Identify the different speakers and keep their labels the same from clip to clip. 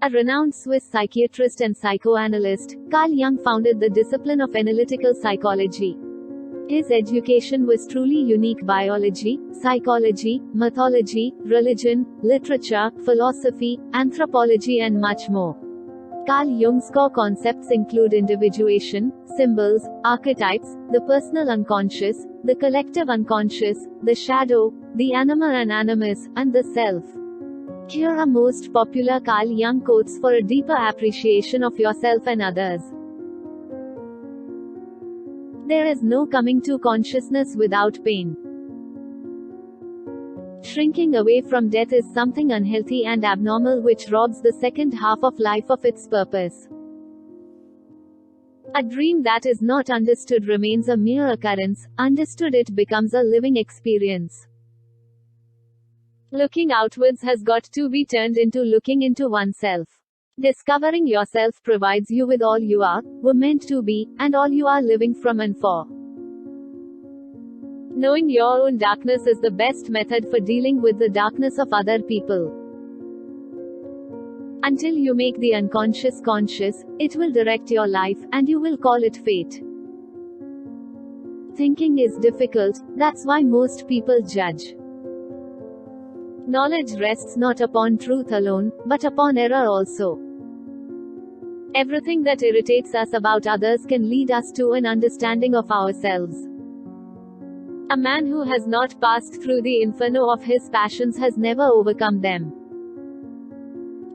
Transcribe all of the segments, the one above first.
Speaker 1: A renowned Swiss psychiatrist and psychoanalyst, Carl Jung founded the discipline of analytical psychology. His education was truly unique: biology, psychology, mythology, religion, literature, philosophy, anthropology and much more. Carl Jung's core concepts include individuation, symbols, archetypes, the personal unconscious, the collective unconscious, the shadow, the anima and animus, and the self. Here are most popular Carl Jung quotes for a deeper appreciation of yourself and others. There is no coming to consciousness without pain. Shrinking away from death is something unhealthy and abnormal which robs the second half of life of its purpose. A dream that is not understood remains a mere occurrence; understood, it becomes a living experience. Looking outwards has got to be turned into looking into oneself. Discovering yourself provides you with all you are, were meant to be, and all you are living from and for. Knowing your own darkness is the best method for dealing with the darkness of other people. Until you make the unconscious conscious, it will direct your life, and you will call it fate. Thinking is difficult, that's why most people judge. Knowledge rests not upon truth alone, but upon error also. Everything that irritates us about others can lead us to an understanding of ourselves. A man who has not passed through the inferno of his passions has never overcome them.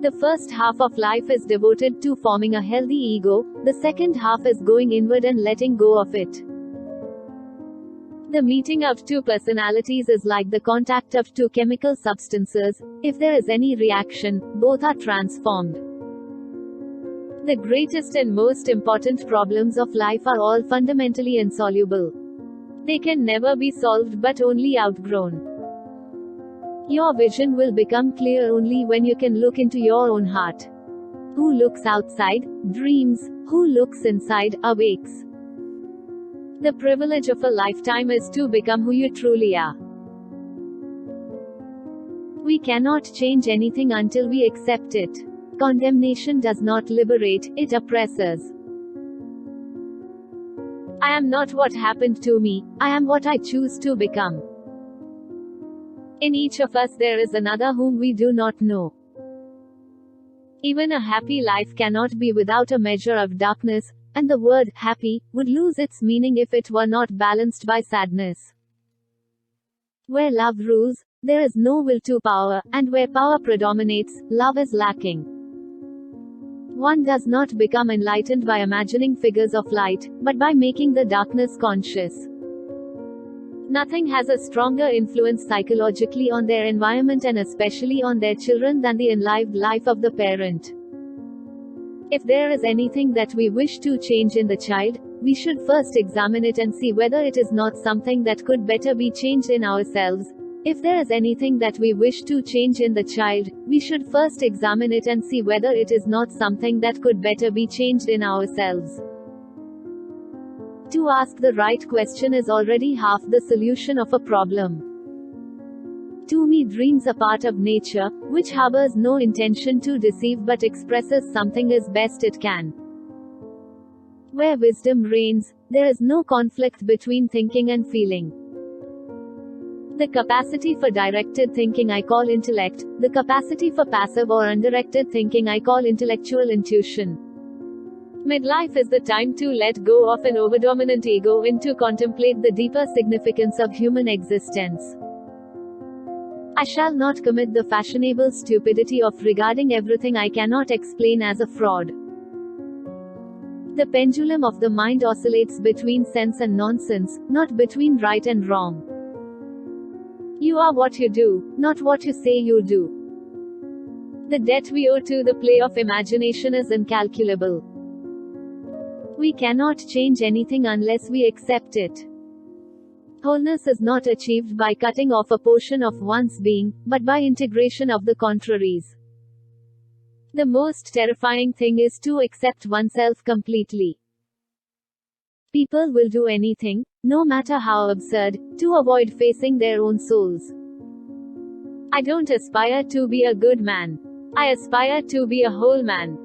Speaker 1: The first half of life is devoted to forming a healthy ego, the second half is going inward and letting go of it. The meeting of two personalities is like the contact of two chemical substances. If there is any reaction, both are transformed. The greatest and most important problems of life are all fundamentally insoluble. They can never be solved but only outgrown. Your vision will become clear only when you can look into your own heart. Who looks outside, dreams; who looks inside, awakes. The privilege of a lifetime is to become who you truly are. We cannot change anything until we accept it. Condemnation does not liberate, it oppresses. I am not what happened to me, I am what I choose to become. In each of us there is another whom we do not know. Even a happy life cannot be without a measure of darkness, and the word happy would lose its meaning if it were not balanced by sadness. Where love rules, there is no will to power, and where power predominates, love is lacking. One does not become enlightened by imagining figures of light, but by making the darkness conscious. Nothing has a stronger influence psychologically on their environment and especially on their children than the enlivened life of the parent. If there is anything that we wish to change in the child, we should first examine it and see whether it is not something that could better be changed in ourselves. If there is anything that we wish to change in the child, we should first examine it and see whether it is not something that could better be changed in ourselves. To ask the right question is already half the solution of a problem. To me, dreams are part of nature, which harbors no intention to deceive but expresses something as best it can. Where wisdom reigns, there is no conflict between thinking and feeling. The capacity for directed thinking I call intellect, the capacity for passive or undirected thinking I call intellectual intuition. Midlife is the time to let go of an overdominant ego and to contemplate the deeper significance of human existence. I shall not commit the fashionable stupidity of regarding everything I cannot explain as a fraud. The pendulum of the mind oscillates between sense and nonsense, not between right and wrong. You are what you do, not what you say you do. The debt we owe to the play of imagination is incalculable. We cannot change anything unless we accept it. Wholeness is not achieved by cutting off a portion of one's being, but by integration of the contraries. The most terrifying thing is to accept oneself completely. People will do anything, no matter how absurd, to avoid facing their own souls. I don't aspire to be a good man. I aspire to be a whole man.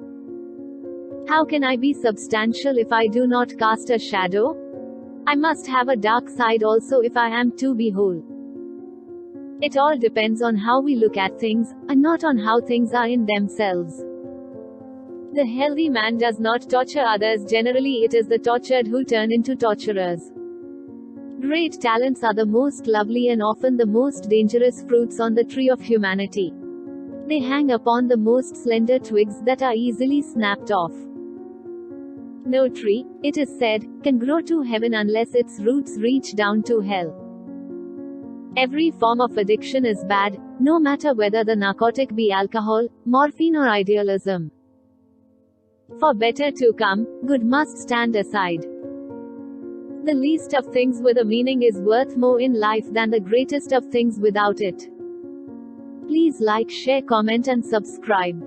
Speaker 1: How can I be substantial if I do not cast a shadow? I must have a dark side also if I am to be whole. It all depends on how we look at things, and not on how things are in themselves. The healthy man does not torture others. Generally, it is the tortured who turn into torturers. Great talents are the most lovely and often the most dangerous fruits on the tree of humanity. They hang upon the most slender twigs that are easily snapped off. No tree, it is said, can grow to heaven unless its roots reach down to hell. Every form of addiction is bad, no matter whether the narcotic be alcohol, morphine or idealism. For better to come, good must stand aside. The least of things with a meaning is worth more in life than the greatest of things without it. Please like, share, comment and subscribe.